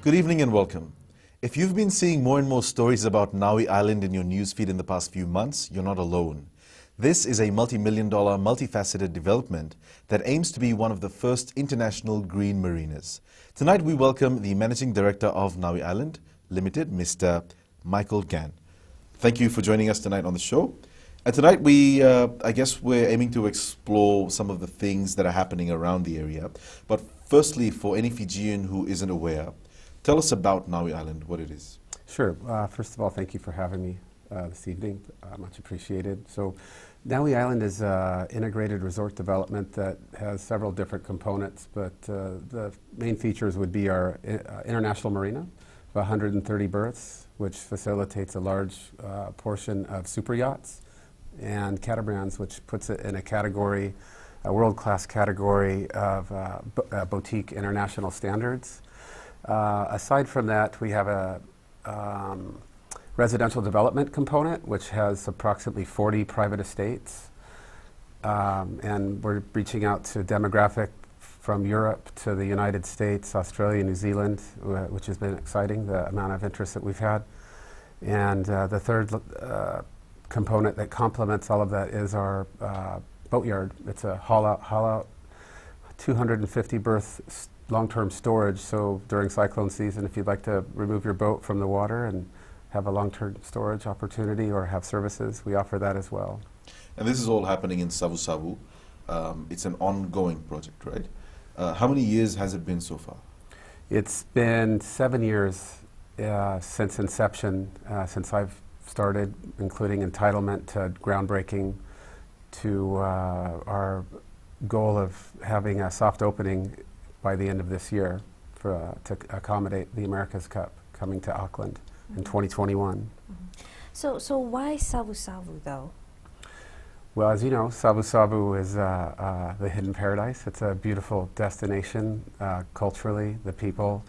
Good evening and welcome. If you've been seeing more and more stories about Naui Island in your newsfeed in the past few months, you're not alone. This is a multi-million-dollar, multifaceted development that aims to be one of the first international green marinas. Tonight we welcome the Managing Director of Naui Island Limited, Mr. Michael Gann. Thank you for joining us tonight on the show. And tonight I guess we're aiming to explore some of the things that are happening around the area. But firstly, for any Fijian who isn't aware, tell us about Naui Island, what it is. Sure. First of all, thank you for having me this evening. Much appreciated. So, Naui Island is an integrated resort development that has several different components, but the main features would be our international marina of 130 berths, which facilitates a large portion of super yachts, and catamarans, which puts it in a category, a world-class category of boutique international standards. Aside from that, we have a residential development component, which has approximately 40 private estates. And we're reaching out to demographic from Europe to the United States, Australia, New Zealand, which has been exciting, the amount of interest that we've had. And the third component that complements all of that is our boatyard. It's a haul-out 250 berth long-term storage, so during cyclone season, if you'd like to remove your boat from the water and have a long-term storage opportunity or have services, we offer that as well. And this is all happening in Savu Savu. It's an ongoing project, right? How many years has it been so far? It's been 7 years since inception, since I've started, including entitlement to groundbreaking to our goal of having a soft opening by the end of this year to accommodate the America's Cup coming to Auckland in 2021. So why Savu Savu though? Well, as you know, Savu Savu is the hidden paradise. It's a beautiful destination culturally, the people.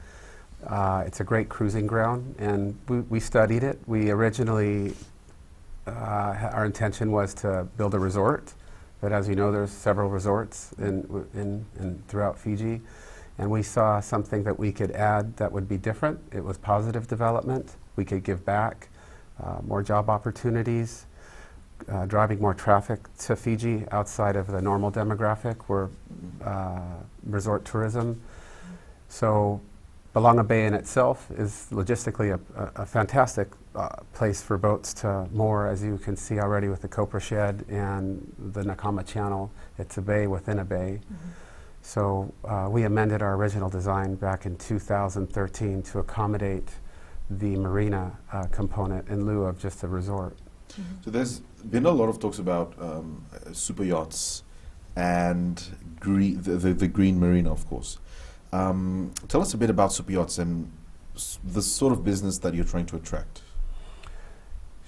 It's a great cruising ground, and we studied it. We originally, our intention was to build a resort, but as you know, there's several resorts in throughout Fiji. And we saw something that we could add that would be different. It was positive development. We could give back, more job opportunities, driving more traffic to Fiji outside of the normal demographic, where resort tourism. So Balanga Bay in itself is logistically a fantastic place for boats to moor, as you can see already with the Copra Shed and the Nakama Channel. It's a bay within a bay. So we amended our original design back in 2013 to accommodate the marina component in lieu of just a resort. So there's been a lot of talks about super yachts and the green marina, of course. Tell us a bit about super yachts and the sort of business that you're trying to attract.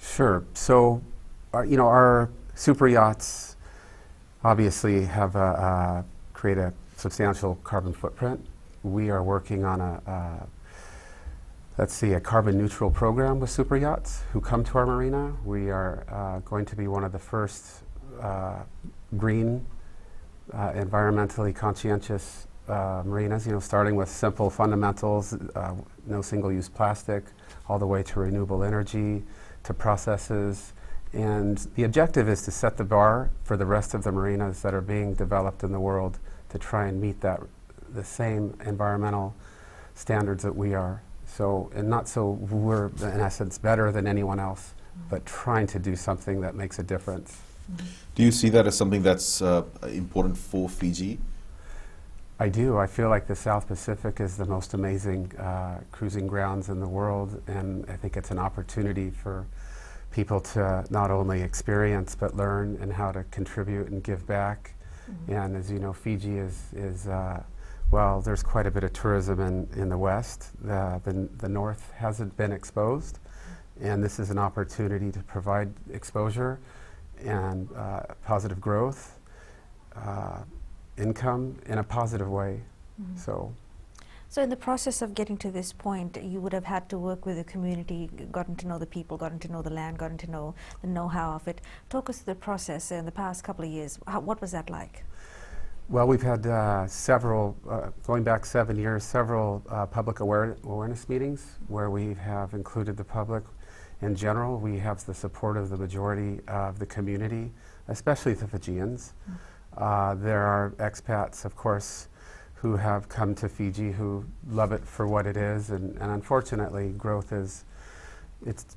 Sure. So, our super yachts obviously have create a substantial carbon footprint. We are working on a carbon neutral program with super yachts who come to our marina. We are going to be one of the first green, environmentally conscientious marinas, starting with simple fundamentals, no single-use plastic, all the way to renewable energy, to processes. And the objective is to set the bar for the rest of the marinas that are being developed in the world to try and meet the same environmental standards that we are. So, and not so we're, in essence, better than anyone else, but trying to do something that makes a difference. Do you see that as something that's important for Fiji? I do. I feel like the South Pacific is the most amazing cruising grounds in the world, and I think it's an opportunity for people to not only experience but learn and how to contribute and give back. And as you know, Fiji is well, there's quite a bit of tourism in the West. The North hasn't been exposed, and this is an opportunity to provide exposure and positive growth, income in a positive way. So in the process of getting to this point, you would have had to work with the community, gotten to know the people, gotten to know the land, gotten to know the know-how of it. Talk us through the process in the past couple of years. What was that like? Well, we've had several, going back 7 years, several public awareness meetings where we have included the public. In general, we have the support of the majority of the community, especially the Fijians. There are expats, of course, who have come to Fiji who love it for what it is, and unfortunately, growth it's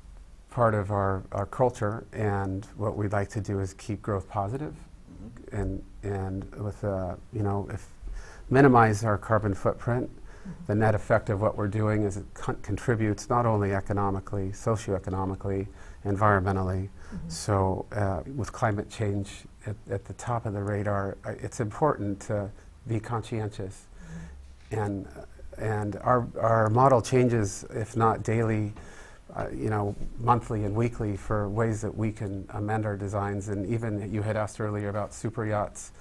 part of our culture, and what we'd like to do is keep growth positive, and with if minimize our carbon footprint. The net effect of what we're doing is it contributes not only economically, socioeconomically, environmentally. So with climate change at the top of the radar, it's important to be conscientious. And our model changes, if not daily, monthly and weekly, for ways that we can amend our designs. And even you had asked earlier about super yachts.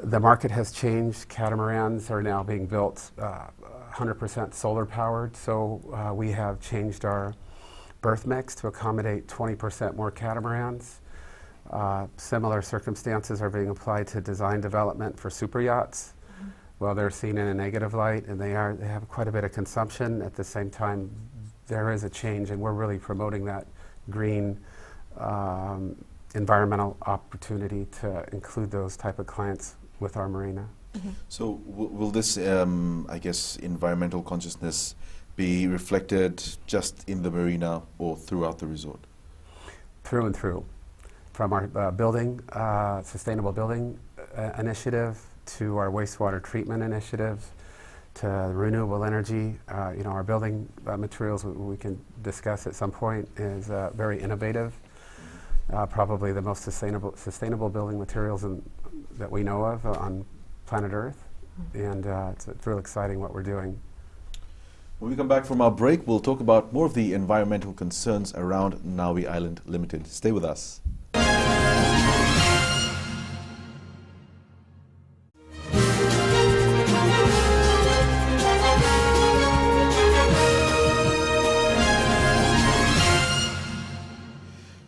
The market has changed. Catamarans are now being built 100% solar powered. So we have changed our berth mix to accommodate 20% more catamarans. Similar circumstances are being applied to design development for super yachts. Well, they're seen in a negative light, and they have quite a bit of consumption. At the same time, there is a change, and we're really promoting that green environmental opportunity to include those type of clients with our marina. So will this, environmental consciousness be reflected just in the marina or throughout the resort? Through and through. From our sustainable building initiative to our wastewater treatment initiative to renewable energy. Our building materials, we can discuss at some point, is very innovative. Probably the most sustainable building materials that we know of on planet Earth, and it's real exciting what we're doing. When we come back from our break, we'll talk about more of the environmental concerns around Naui Island Limited. Stay with us.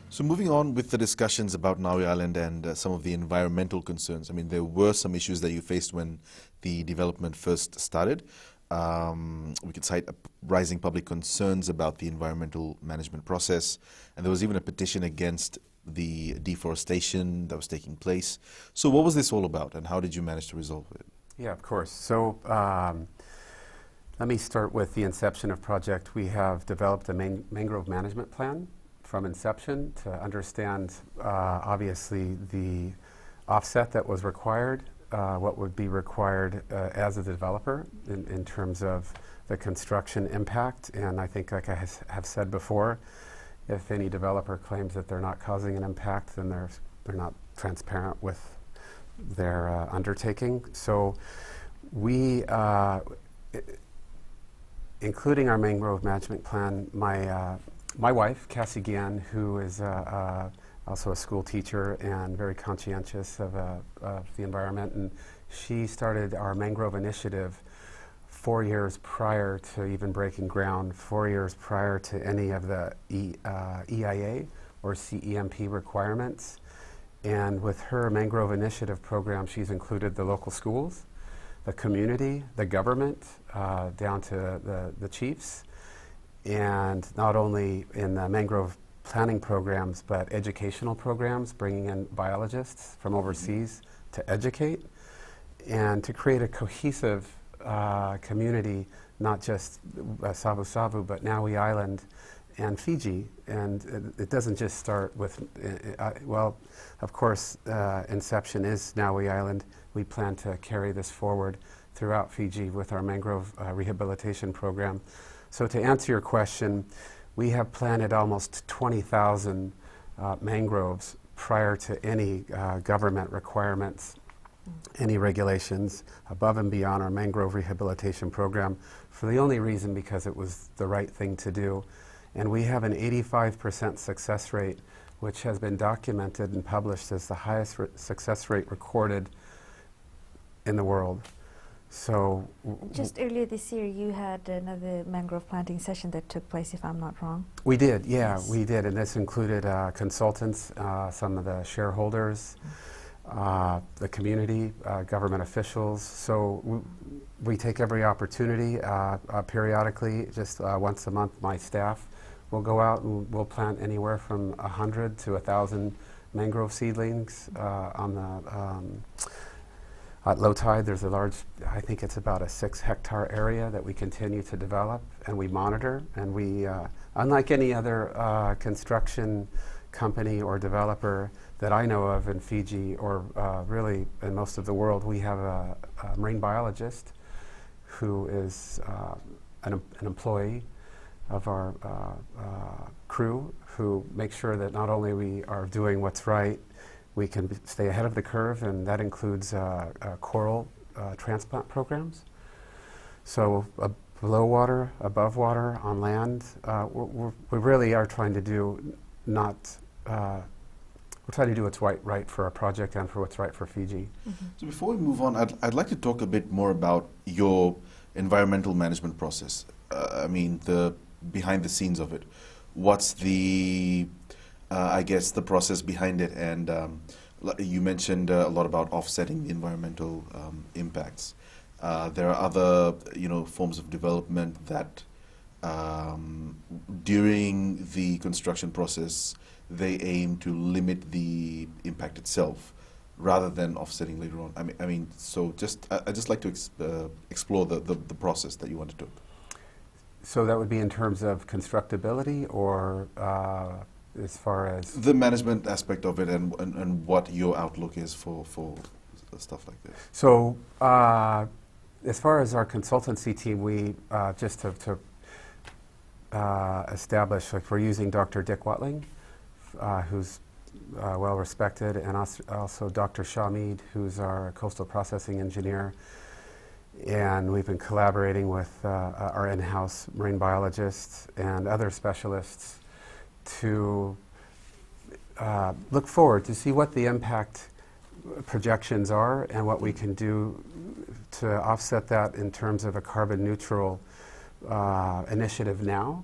So moving on with the discussions about Naui Island and some of the environmental concerns. I mean, there were some issues that you faced when the development first started. We could cite rising public concerns about the environmental management process, and there was even a petition against the deforestation that was taking place. So what was this all about, and how did you manage to resolve it? Yeah, of course. So let me start with the inception of project. We have developed a mangrove management plan from inception to understand, obviously, the offset that was required, what would be required as a developer in terms of the construction impact. And I think, like I have said before, if any developer claims that they're not causing an impact, then they're not transparent with their undertaking. So we, including our mangrove management plan, my wife, Cassie Gann, who is also a school teacher and very conscientious of the environment, and she started our mangrove initiative 4 years prior to even breaking ground, 4 years prior to any of the EIA or CEMP requirements. And with her mangrove initiative program, she's included the local schools, the community, the government, down to the chiefs, and not only in the mangrove planning programs, but educational programs, bringing in biologists from overseas to educate and to create a cohesive community, not just Savu Savu, but Naui Island and Fiji. And it doesn't just start with, of course, inception is Naui Island. We plan to carry this forward throughout Fiji with our mangrove rehabilitation program. So to answer your question, we have planted almost 20,000 mangroves prior to any government requirements, any regulations, above and beyond our mangrove rehabilitation program, for the only reason because it was the right thing to do. And we have an 85% success rate, which has been documented and published as the highest success rate recorded in the world. So just earlier this year, you had another mangrove planting session that took place, if I'm not wrong. We did, yeah, yes. We did, and this included consultants, some of the shareholders, the community, government officials. So we take every opportunity periodically, just once a month my staff will go out and we'll plant anywhere from 100 to 1,000 mangrove seedlings on the at low tide. There's a large, I think it's about a 6-hectare area that we continue to develop and we monitor, and we, unlike any other construction company or developer that I know of in Fiji or really in most of the world, we have a marine biologist who is an employee of our crew, who makes sure that not only we are doing what's right, we can stay ahead of the curve, and that includes coral transplant programs. So below water, above water, on land, we really are trying to do we're trying to do what's right for our project and for what's right for Fiji. Mm-hmm. So before we move on, I'd like to talk a bit more about your environmental management process. I mean, the behind the scenes of it. What's the, I guess, the process behind it? And you mentioned a lot about offsetting the environmental impacts. There are other, forms of development that during the construction process, they aim to limit the impact itself rather than offsetting later on. I mean, so I just like to explore the process that you undertook. So that would be in terms of constructability, or as far as the management aspect of it, and what your outlook is for stuff like this. So as far as our consultancy team, we just to establish, like, we're using Dr. Dick Watling, who's well respected, and also Dr. Shamid, who's our coastal processing engineer. And we've been collaborating with our in-house marine biologists and other specialists to look forward to see what the impact projections are and what we can do to offset that in terms of a carbon neutral initiative now.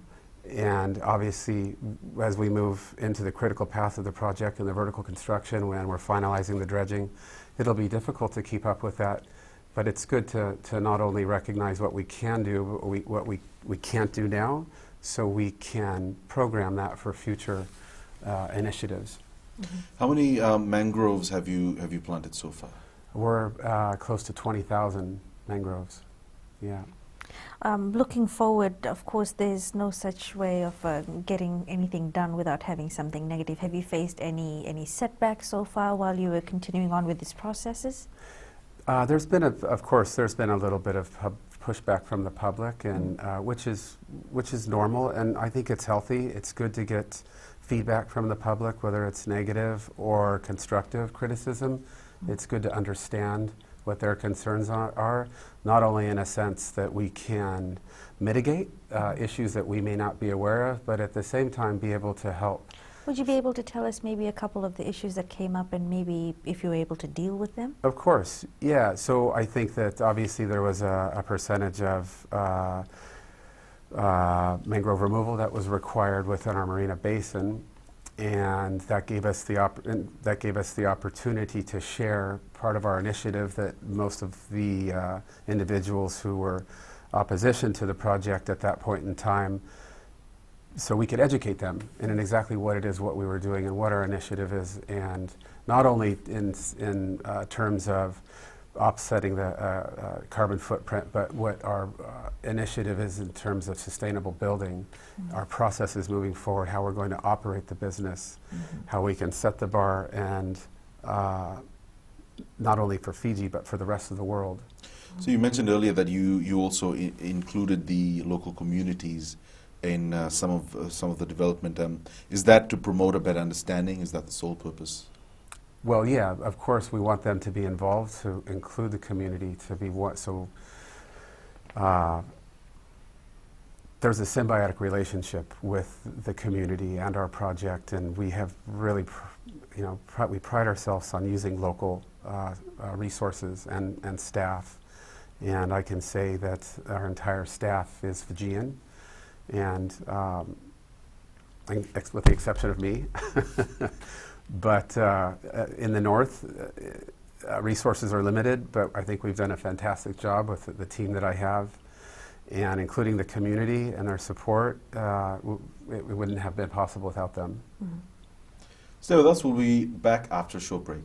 And obviously, as we move into the critical path of the project and the vertical construction, when we're finalizing the dredging, it'll be difficult to keep up with that. But it's good to not only recognize what we can do, but what we can't do now, so we can program that for future initiatives. Mm-hmm. How many mangroves have you planted so far? We're close to 20,000 mangroves. Yeah. Looking forward, of course, there's no such way of getting anything done without having something negative. Have you faced any setbacks so far while you were continuing on with these processes? There's been, of course, there's been a little bit of pushback from the public, and which is normal, and I think it's healthy. It's good to get feedback from the public, whether it's negative or constructive criticism. It's good to understand what their concerns are, not only in a sense that we can mitigate issues that we may not be aware of, but at the same time be able to help. Would you be able to tell us maybe a couple of the issues that came up, and maybe if you were able to deal with them? Of course, yeah. So I think that obviously there was a percentage of mangrove removal that was required within our marina basin, and that gave us the opportunity to share part of our initiative that most of the individuals who were opposition to the project at that point in time, so we could educate them in exactly what it is, what we were doing, and what our initiative is, and not only in terms of offsetting the carbon footprint, but what our initiative is in terms of sustainable building, our processes moving forward, how we're going to operate the business, how we can set the bar, and not only for Fiji, but for the rest of the world. So you mentioned earlier that you also included the local communities in some of the development. Is that to promote a better understanding? Is that the sole purpose? Well, yeah, of course we want them to be involved, to include the community, to be there's a symbiotic relationship with the community and our project, and we have really, we pride ourselves on using local resources and staff. And I can say that our entire staff is Fijian, and with the exception of me. But in the north, resources are limited, but I think we've done a fantastic job with the team that I have, and including the community and their support. It wouldn't have been possible without them. Mm-hmm. Stay with us. We'll be back after a short break.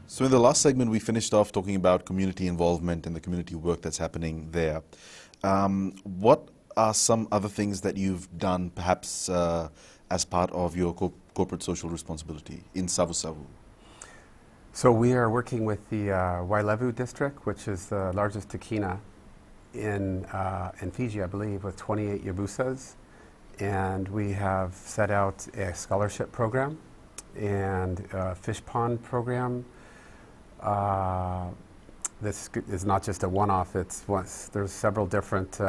So in the last segment, we finished off talking about community involvement and the community work that's happening there. What are some other things that you've done, perhaps as part of your corporate social responsibility in Savu Savu? So we are working with the Wailevu district, which is the largest takina in Fiji, I believe, with 28 yabusas. And we have set out a scholarship program and a fish pond program. This is not just a one-off. There's several different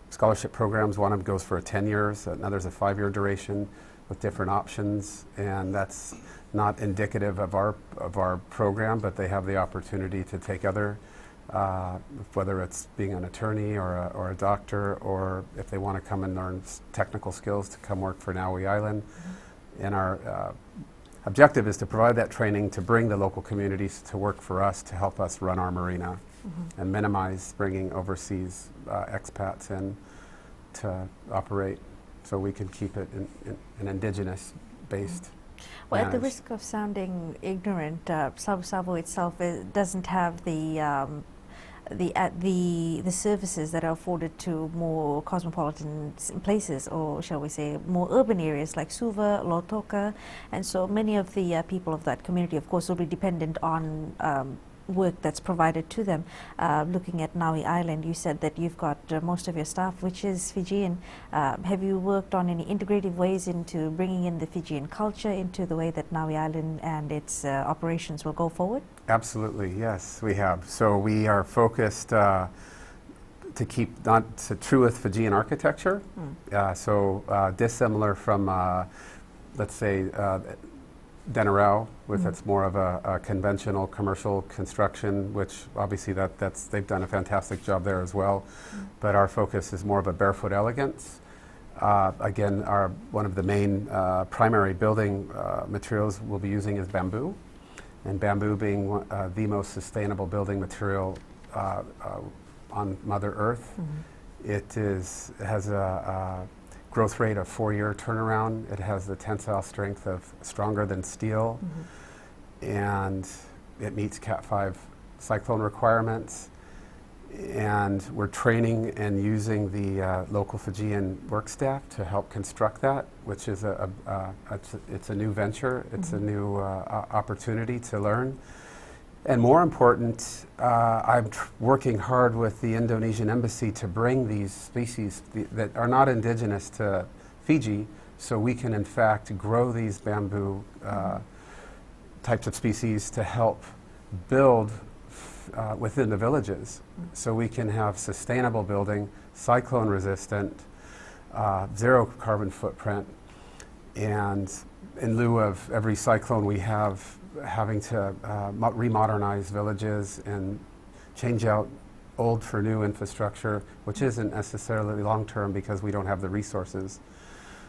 scholarship programs. One of them goes for 10 years, another's a 5-year duration with different options, and that's not indicative of our program, but they have the opportunity to take other, whether it's being an attorney or a doctor, or if they want to come and learn technical skills to come work for Naui Island. Mm-hmm. And our objective is to provide that training to bring the local communities to work for us to help us run our marina. Mm-hmm. And minimize bringing overseas expats in to operate, so we can keep it an indigenous-based. Mm-hmm. Well, at the risk of sounding ignorant, Savu Savu itself doesn't have the services that are afforded to more cosmopolitan places, or shall we say more urban areas like Suva, Lautoka, and so many of the people of that community, of course, will be dependent on work that's provided to them. Looking at Naui Island, you said that you've got most of your staff, which is Fijian. Have you worked on any integrative ways into bringing in the Fijian culture into the way that Naui Island and its operations will go forward? Absolutely, yes, we have. So we are focused to keep true with Fijian architecture. Dissimilar from, let's say, Denarau, with its more of a conventional commercial construction, which obviously they've done a fantastic job there as well. But our focus is more of a barefoot elegance. Again, one of the main primary building materials we'll be using is bamboo, and bamboo being the most sustainable building material on Mother Earth. Mm-hmm. It has a growth rate of 4-year turnaround. It has the tensile strength of stronger than steel. Mm-hmm. And it meets Cat 5 cyclone requirements. And we're training and using the local Fijian work staff to help construct that, which is it's a new venture. It's a new opportunity to learn. And more important, I'm working hard with the Indonesian embassy to bring these species that are not indigenous to Fiji, so we can in fact grow these bamboo types of species to help build within the villages. So we can have sustainable building, cyclone resistant, zero carbon footprint, and in lieu of every cyclone we have having to remodernize villages and change out old for new infrastructure, which isn't necessarily long-term because we don't have the resources.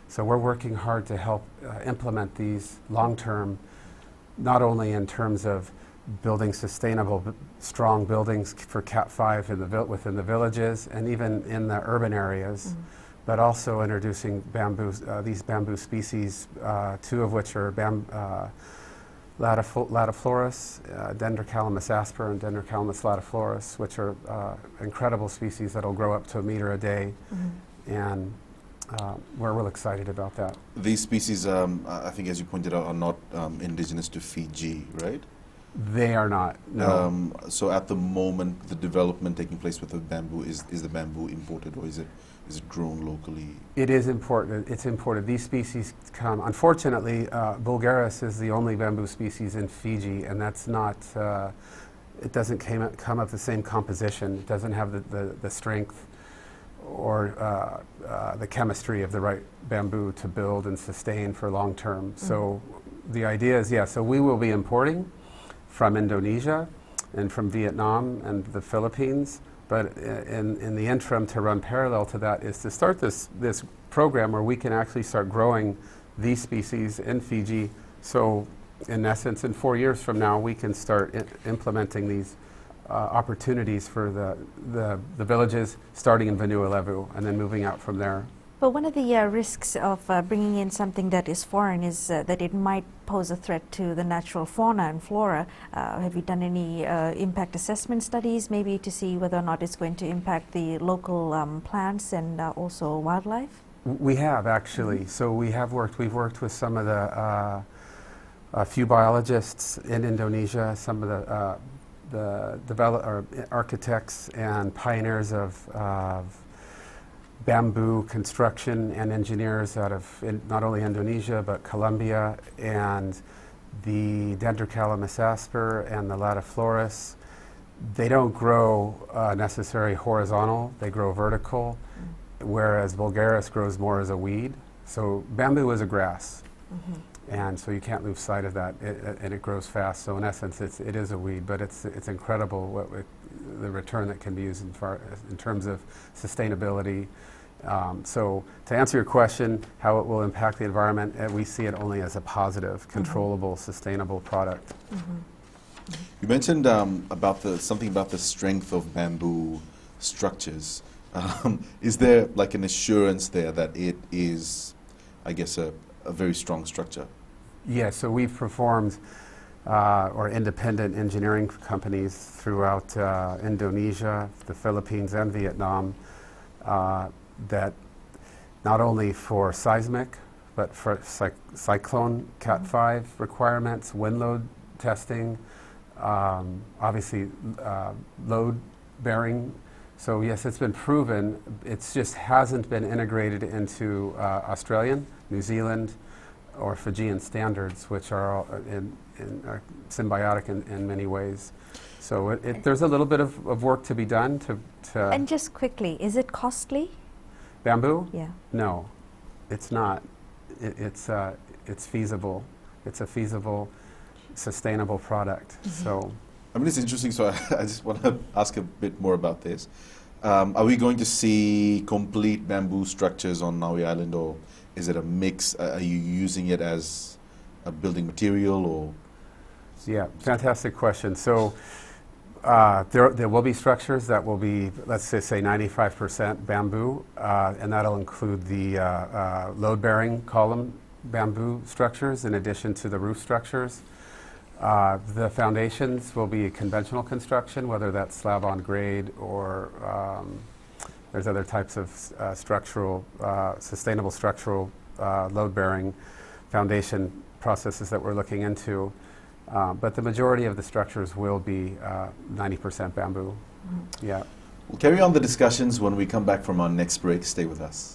So we're working hard to help implement these long-term, not only in terms of building sustainable, strong buildings for Cat 5 within the villages and even in the urban areas, but also introducing these bamboo species, 2 of which are Latiflorus, Dendrocalamus asper and Dendrocalamus latiflorus, which are incredible species that'll grow up to 1 meter a day, and we're real excited about that. These species, I think as you pointed out, are not indigenous to Fiji, right? They are not, no. So at the moment, the development taking place with the bamboo, is the bamboo imported, or is it grown locally? It is imported. It's imported. These species come, unfortunately, Bulgaris is the only bamboo species in Fiji, and that's not, it doesn't come of the same composition. It doesn't have the strength or the chemistry of the right bamboo to build and sustain for long term. So the idea is, yeah, so we will be importing from Indonesia and from Vietnam and the Philippines, but in the interim, to run parallel to that is to start this program where we can actually start growing these species in Fiji. So in essence, in 4 years from now, we can start implementing these opportunities for the villages, starting in Vanua Levu and then moving out from there. But one of the risks of bringing in something that is foreign is that it might pose a threat to the natural fauna and flora. Have you done any impact assessment studies, maybe to see whether or not it's going to impact the local plants and also wildlife? We have, actually. So we've worked with some of the a few biologists in Indonesia, some of the architects and pioneers of bamboo construction and engineers out of not only Indonesia but Colombia, and the Dendrocalamus asper and the Latiflorus. They don't grow necessarily horizontal, they grow vertical, whereas Vulgaris grows more as a weed. So bamboo is a grass. And so you can't lose sight of that, and it grows fast. So in essence, it is a weed, but it's incredible the return that can be used in terms of sustainability. So to answer your question, how it will impact the environment, we see it only as a positive, controllable, sustainable product. You mentioned something about the strength of bamboo structures. Is there like an assurance there that it is, I guess, a very strong structure? Yeah, so we've performed, or independent engineering companies throughout Indonesia, the Philippines, and Vietnam, that not only for seismic, but for cyclone Cat 5 requirements, wind load testing, obviously load bearing. So yes, it's been proven. It just hasn't been integrated into Australian, New Zealand, or Fijian standards, which are are symbiotic in many ways. So there's a little bit of work to be done to And just quickly, is it costly? bamboo? Yeah. No, it's not. It's feasible. It's a feasible, sustainable product. So. I mean, it's interesting, so I just want to ask a bit more about this. Are we going to see complete bamboo structures on Naui Island, or is it a mix? Are you using it as a building material, or? Yeah, fantastic question. So there will be structures that will be, let's just say 95% bamboo, and that'll include the load-bearing column bamboo structures in addition to the roof structures. The foundations will be conventional construction, whether that's slab on grade or there's other types of sustainable structural load-bearing foundation processes that we're looking into. But the majority of the structures will be 90% bamboo. Yeah. We'll carry on the discussions when we come back from our next break. Stay with us.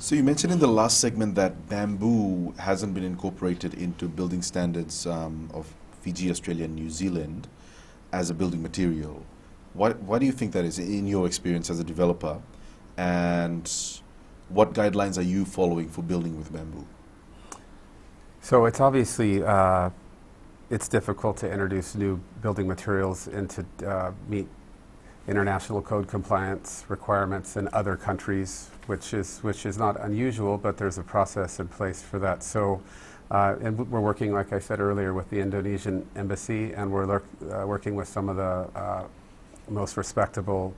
So you mentioned in the last segment that bamboo hasn't been incorporated into building standards of Fiji, Australia, and New Zealand as a building material. Why do you think that is, in your experience as a developer? And what guidelines are you following for building with bamboo? So it's obviously it's difficult to introduce new building materials and to meet international code compliance requirements in other countries, which is not unusual, but there's a process in place for that. So, and we're working, like I said earlier, with the Indonesian embassy, and we're working with some of the most respectable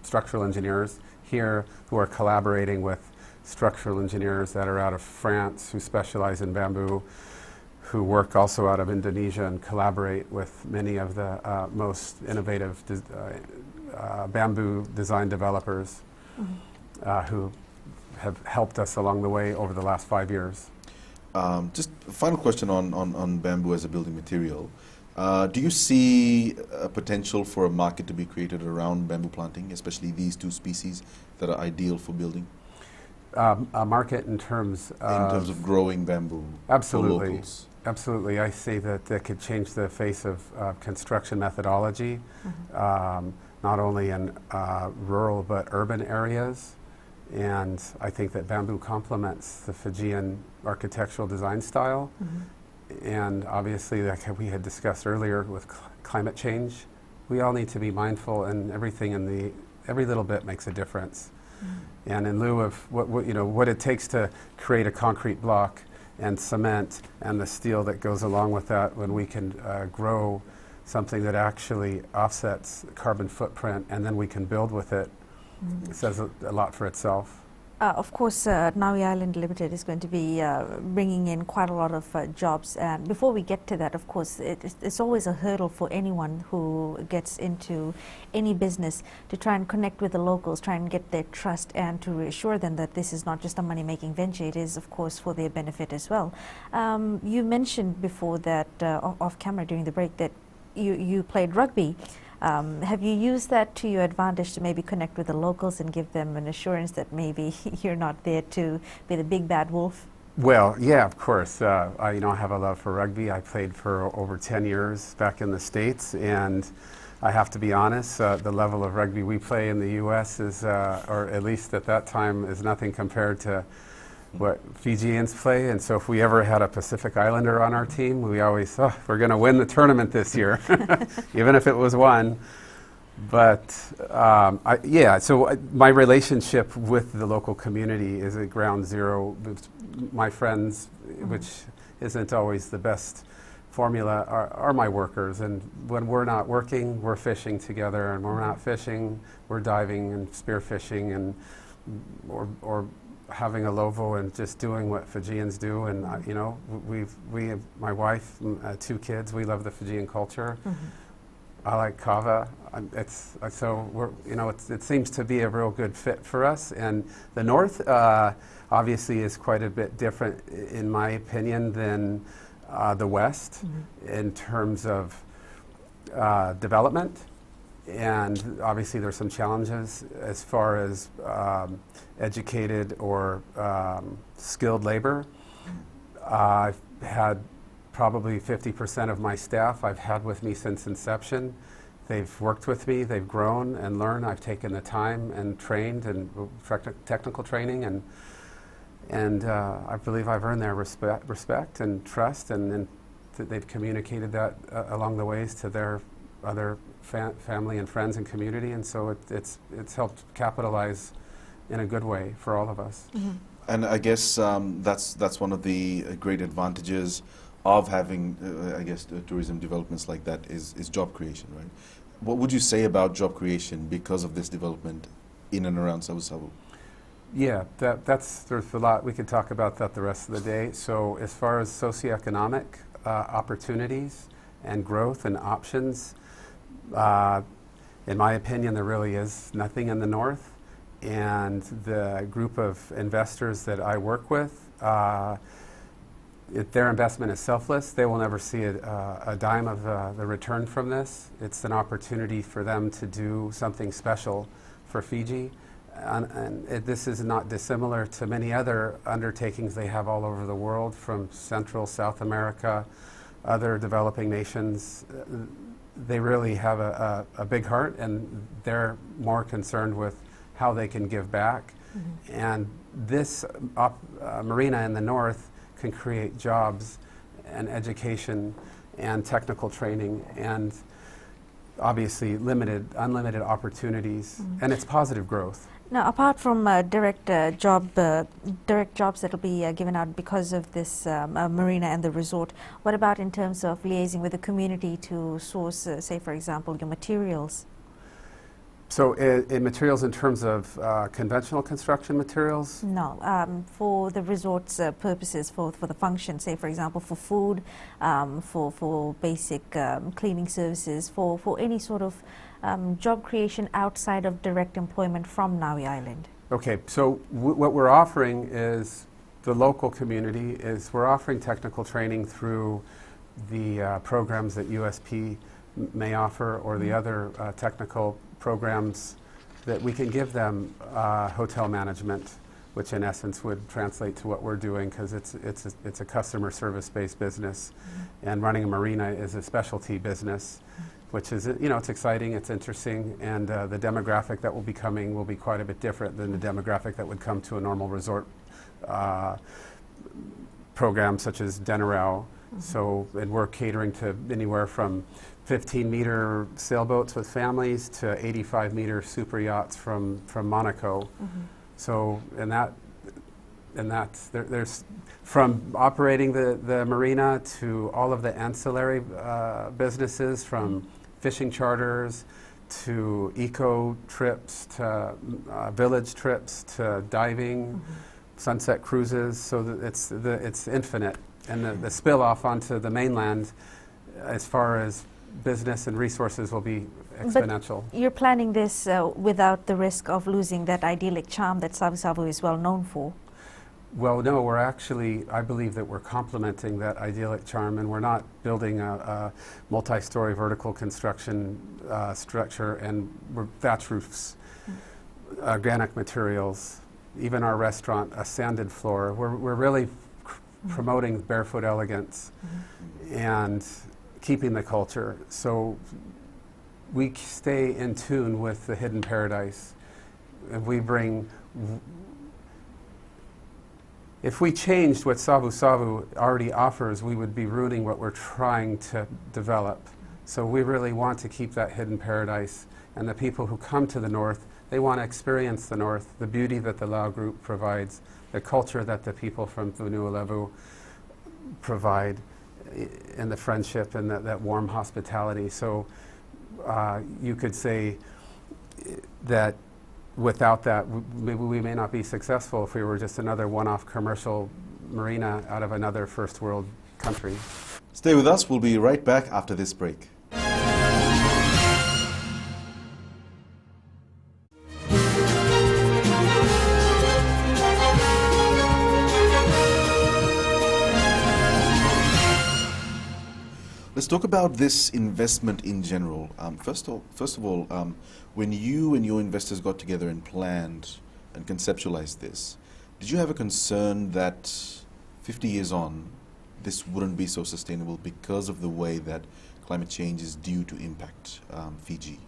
structural engineers here who are collaborating with structural engineers that are out of France who specialize in bamboo, who work also out of Indonesia and collaborate with many of the most innovative bamboo design developers who have helped us along the way over the last 5 years. Just a final question on bamboo as a building material. Do you see a potential for a market to be created around bamboo planting, especially these two species that are ideal for building? A market in terms of growing bamboo absolutely. for locals? Absolutely. I see that that could change the face of construction methodology, not only in rural but urban areas. And I think that bamboo complements the Fijian architectural design style. And obviously, like we had discussed earlier with climate change, we all need to be mindful, and every little bit makes a difference. And in lieu of what it takes to create a concrete block and cement and the steel that goes along with that, when we can grow something that actually offsets carbon footprint, and then we can build with it, it says a lot for itself. Of course, Naui Island Limited is going to be bringing in quite a lot of jobs. And before we get to that, of course, it's always a hurdle for anyone who gets into any business to try and connect with the locals, try and get their trust, and to reassure them that this is not just a money-making venture. It is, of course, for their benefit as well. You mentioned before that, off camera during the break, that you played rugby. Have you used that to your advantage to maybe connect with the locals and give them an assurance that maybe you're not there to be the big bad wolf? Well, yeah, of course. I have a love for rugby. I played for over 10 years back in the States, and I have to be honest, the level of rugby we play in the U.S. is, or at least at that time, is nothing compared to what Fijians play. And so if we ever had a Pacific Islander on our team, we always thought, we're going to win the tournament this year, even if it was one. But so my relationship with the local community is at ground zero. My friends, which isn't always the best formula, are my workers. And when we're not working, we're fishing together. And when we're not fishing, we're diving and spearfishing, and or having a lovo and just doing what Fijians do. And we have my wife, 2 kids. We love the Fijian culture. I like kava. It seems to be a real good fit for us. And the North obviously is quite a bit different, in my opinion, than the West in terms of development. And obviously there's some challenges as far as educated or skilled labor. I've had probably 50% of my staff I've had with me since inception. They've worked with me, they've grown and learned. I've taken the time and trained and technical training, and I believe I've earned their respect and trust, and they've communicated that along the ways to their other family and friends and community, and so it's helped capitalize in a good way for all of us. And I guess that's one of the great advantages of having, tourism developments like that is job creation, right? What would you say about job creation because of this development in and around Savu-Savu? Yeah, there's a lot. We could talk about that the rest of the day. So as far as socioeconomic opportunities and growth and options, in my opinion, there really is nothing in the North. And the group of investors that I work with, their investment is selfless. They will never see a dime of the return from this. It's an opportunity for them to do something special for Fiji. And this is not dissimilar to many other undertakings they have all over the world, from Central, South America, other developing nations. They really have a big heart, and they're more concerned with how they can give back. And this marina in the North can create jobs and education and technical training, and obviously unlimited opportunities, and it's positive growth. Now, apart from direct jobs that will be given out because of this marina and the resort, what about in terms of liaising with the community to source, say, for example, your materials? So in materials in terms of conventional construction materials? No, for the resort's purposes, for the function, say for example for food, for basic cleaning services, for any sort of job creation outside of direct employment from Naui Island. Okay, so what we're offering is, the local community is, we're offering technical training through the programs that USP may offer, or the other technical programs that we can give them, hotel management, which in essence would translate to what we're doing, because it's a customer service-based business, and running a marina is a specialty business, which is, it's exciting, it's interesting, and the demographic that will be coming will be quite a bit different than the demographic that would come to a normal resort program such as Denarau. So, and we're catering to anywhere from 15-meter sailboats with families to 85-meter super yachts from Monaco. So, there's from operating the marina to all of the ancillary businesses, from fishing charters to eco trips to village trips to diving, sunset cruises. So that it's infinite, and the spill off onto the mainland, as far as business and resources, will be exponential. But you're planning this without the risk of losing that idyllic charm that Savu Savu is well known for. Well, no, we're actually, I believe that we're complementing that idyllic charm, and we're not building a multi-story vertical construction structure, and we're thatch roofs, organic materials, even our restaurant, a sanded floor. We're really promoting barefoot elegance and keeping the culture. So we stay in tune with the hidden paradise. And we bring, if we changed what Savu Savu already offers, we would be ruining what we're trying to develop. So we really want to keep that hidden paradise. And the people who come to the North, they want to experience the North, the beauty that the Lau Group provides, the culture that the people from Vunu'ulevu provide, and the friendship and that warm hospitality. So you could say that without that, maybe we may not be successful if we were just another one-off commercial marina out of another first world country. Stay with us. We'll be right back after this break. Let's talk about this investment in general. First of all, when you and your investors got together and planned and conceptualized this, did you have a concern that 50 years on, this wouldn't be so sustainable because of the way that climate change is due to impact Fiji?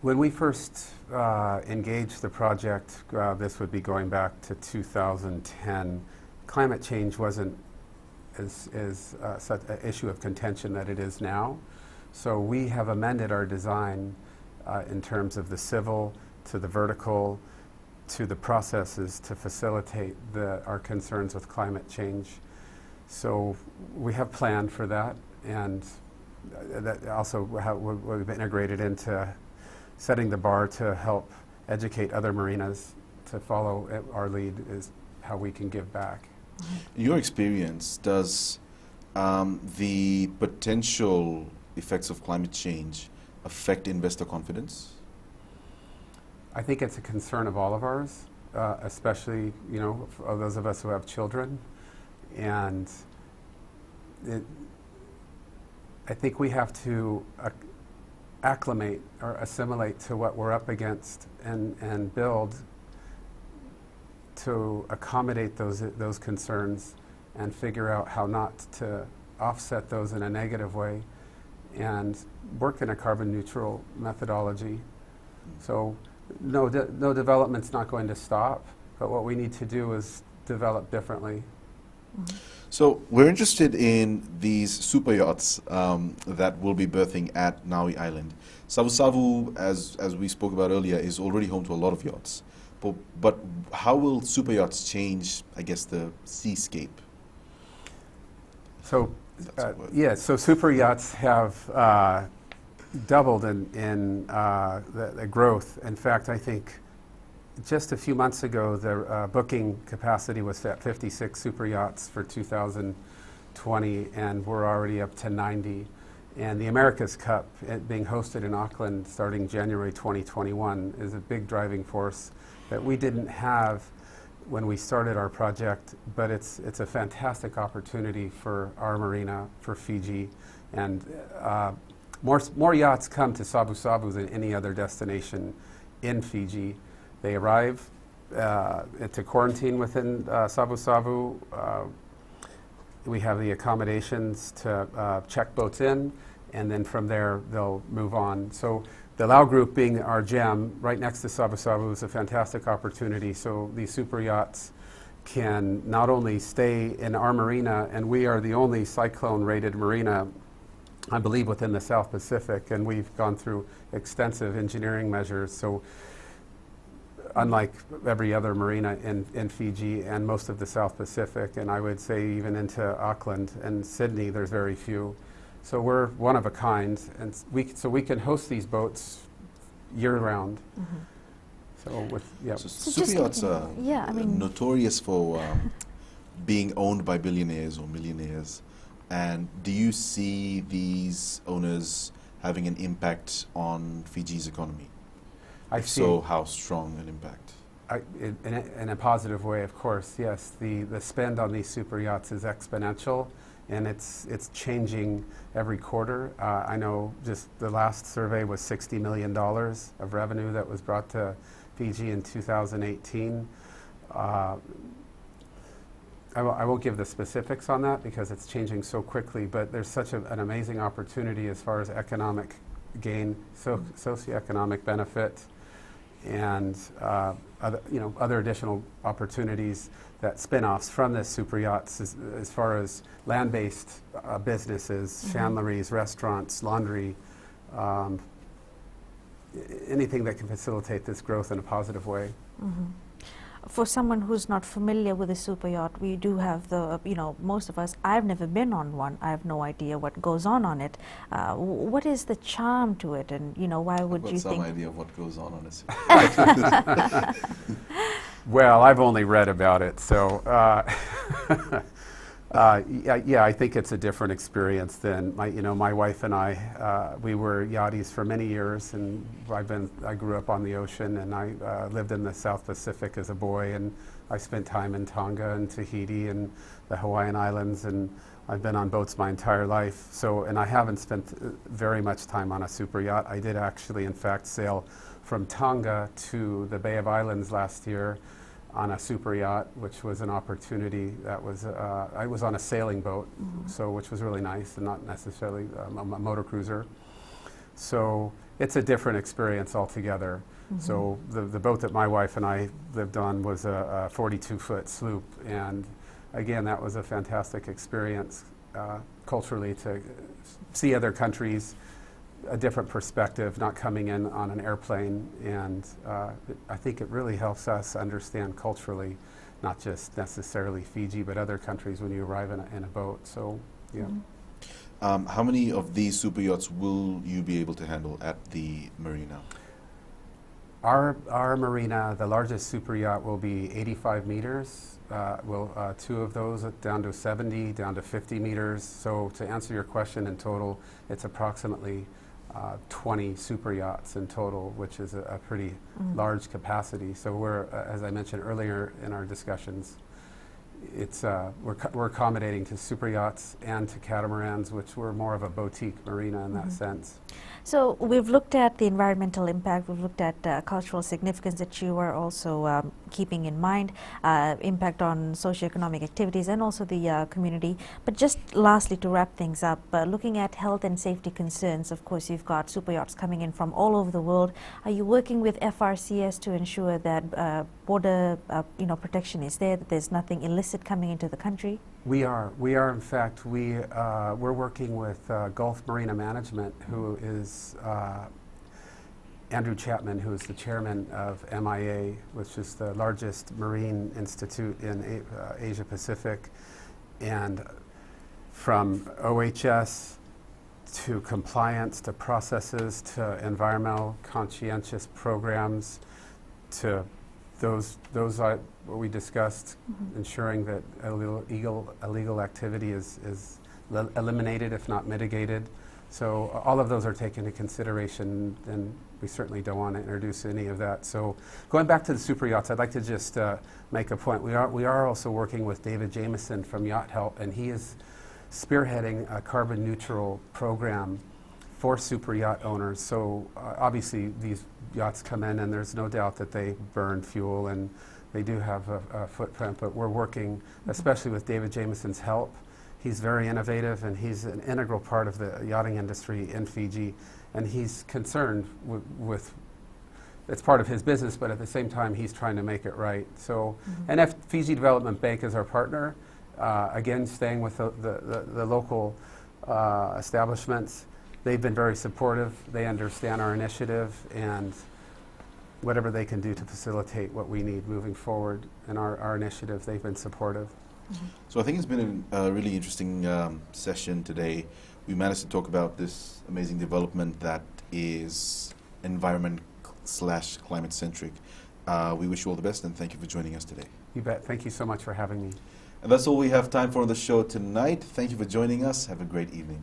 When we first engaged the project, this would be going back to 2010, climate change wasn't such an issue of contention that it is now. So we have amended our design in terms of the civil to the vertical to the processes to facilitate our concerns with climate change. So we have planned for that, and that also we've integrated into setting the bar to help educate other marinas to follow our lead is how we can give back. In your experience, does the potential effects of climate change affect investor confidence? I think it's a concern of all of ours, especially for those of us who have children, and I think we have to acclimate or assimilate to what we're up against and build to accommodate those concerns and figure out how not to offset those in a negative way and work in a carbon neutral methodology. So no development's not going to stop, but what we need to do is develop differently. So we're interested in these super yachts that will be berthing at Naui Island. Savu Savu, as we spoke about earlier, is already home to a lot of yachts. But how will super yachts change, I guess, the seascape? So, so super yachts have doubled in the growth. In fact, I think just a few months ago, the booking capacity was at 56 super yachts for 2020, and we're already up to 90. And the America's Cup, being hosted in Auckland starting January 2021, is a big driving force that we didn't have when we started our project, but it's a fantastic opportunity for our marina, for Fiji, and more yachts come to Savu Savu than any other destination in Fiji. They arrive, to quarantine within Savu Savu. We have the accommodations to check boats in, and then from there they'll move on. So the Lau Group being our gem right next to Savu Savu is a fantastic opportunity. So these super yachts can not only stay in our marina, and we are the only cyclone-rated marina, I believe, within the South Pacific, and we've gone through extensive engineering measures. So unlike every other marina in Fiji and most of the South Pacific, and I would say even into Auckland and Sydney, there's very few. So we're one of a kind, and we can host these boats year-round. So So super just yachts are looking- yeah, I mean- notorious for being owned by billionaires or millionaires. And do you see these owners having an impact on Fiji's economy? I If see. so, how strong an impact? In a positive way, of course, yes. The spend on these super yachts is exponential, and it's changing every quarter. I know just the last survey was $60 million of revenue that was brought to Fiji in 2018. I won't give the specifics on that because it's changing so quickly, but there's such an amazing opportunity as far as economic gain, socioeconomic benefit, and other additional opportunities that spin-offs from this super yachts as far as land-based businesses, chandleries, restaurants, laundry, anything that can facilitate this growth in a positive way. For someone who's not familiar with a super yacht, we do have most of us, I've never been on one. I have no idea what goes on it. What is the charm to it, and why would I've you got some think? idea of what goes on a super Well, I've only read about it, so yeah, I think it's a different experience than my wife and I. We were yachties for many years, and I grew up on the ocean, and I lived in the South Pacific as a boy, and I spent time in Tonga and Tahiti and the Hawaiian Islands, and I've been on boats my entire life. So, and I haven't spent very much time on a super yacht. I did actually, in fact, sail from Tonga to the Bay of Islands last year on a super yacht, which was an opportunity. That was I was on a sailing boat, so which was really nice, and not necessarily a motor cruiser. So it's a different experience altogether. So the boat that my wife and I lived on was a 42-foot sloop, and again, that was a fantastic experience culturally to see other countries, a different perspective, not coming in on an airplane, and I think it really helps us understand culturally, not just necessarily Fiji, but other countries when you arrive in a boat. So, yeah. How many of these super yachts will you be able to handle at the marina? Our marina, the largest super yacht, will be 85 meters. Two of those down to 70, down to 50 meters. So to answer your question, in total, it's approximately 20 super yachts in total, which is a pretty large capacity. So we're, as I mentioned earlier in our discussions, we're accommodating to super yachts and to catamarans, which we're more of a boutique marina in that sense. So we've looked at the environmental impact, we've looked at cultural significance that you are also keeping in mind, impact on socioeconomic activities and also the community. But just lastly, to wrap things up, looking at health and safety concerns, of course you've got super yachts coming in from all over the world. Are you working with FRCS to ensure that border protection is there, that there's nothing illicit coming into the country? We are in fact, we're working with Gulf Marina Management, who is Andrew Chapman, who is the chairman of MIA, which is the largest marine institute in Asia Pacific. And from OHS to compliance to processes to environmental conscientious programs to those are what we discussed, ensuring that illegal activity is eliminated, if not mitigated. So all of those are taken into consideration, and we certainly don't want to introduce any of that. So going back to the super yachts, I'd like to just make a point. We are also working with David Jameson from Yacht Help, and he is spearheading a carbon neutral program for super yacht owners. So obviously these yachts come in, and there's no doubt that they burn fuel and They do have a footprint, but we're working, especially with David Jameson's help. He's very innovative, and he's an integral part of the yachting industry in Fiji, and he's concerned with it's part of his business, but at the same time, he's trying to make it right. So, and Fiji Development Bank is our partner. Again, staying with the local establishments. They've been very supportive. They understand our initiative, and whatever they can do to facilitate what we need moving forward in our initiative, they've been supportive. So I think it's been a really interesting session today. We managed to talk about this amazing development that is environment/climate centric. We wish you all the best, and thank you for joining us today. You bet. Thank you so much for having me. And that's all we have time for on the show tonight. Thank you for joining us. Have a great evening.